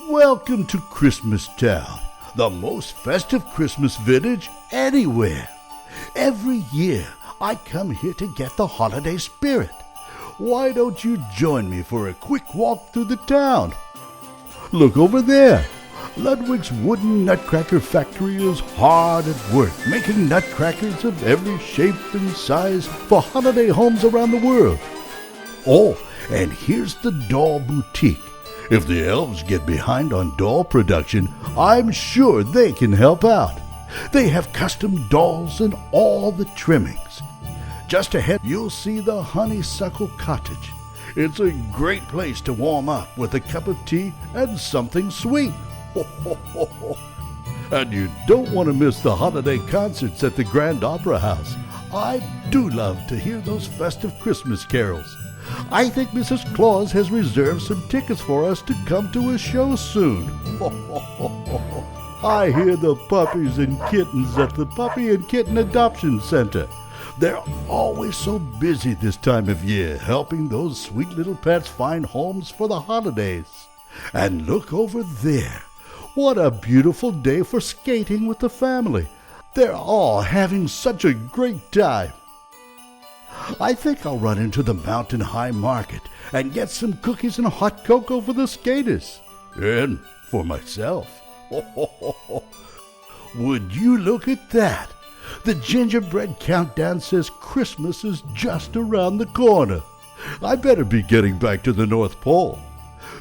Welcome to Christmas Town, the most festive Christmas village anywhere. Every year, I come here to get the holiday spirit. Why don't you join me for a quick walk through the town? Look over there. Ludwig's wooden nutcracker factory is hard at work, making nutcrackers of every shape and size for holiday homes around the world. Oh, and here's the doll boutique. If the elves get behind on doll production, I'm sure they can help out. They have custom dolls in all the trimmings. Just ahead, you'll see the honeysuckle cottage. It's a great place to warm up with a cup of tea and something sweet. And you don't want to miss the holiday concerts at the Grand Opera House. I do love to hear those festive Christmas carols. I think Mrs. Claus has reserved some tickets for us to come to a show soon. I hear the puppies and kittens at the Puppy and Kitten Adoption Center. They're always so busy this time of year, helping those sweet little pets find homes for the holidays. And look over there. What a beautiful day for skating with the family. They're all having such a great time. I think I'll run into the Mountain High Market and get some cookies and hot cocoa for the skaters. And for myself. Would you look at that? The gingerbread countdown says Christmas is just around the corner. I better be getting back to the North Pole.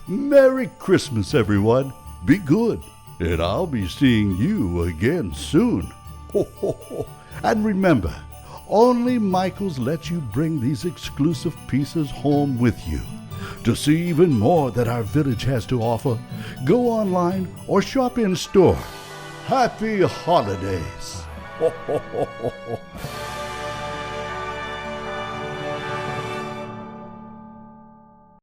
Merry Christmas, everyone. Be good, and I'll be seeing you again soon. And remember, only Michaels lets you bring these exclusive pieces home with you. To see even more that our village has to offer, go online or shop in store. Happy holidays!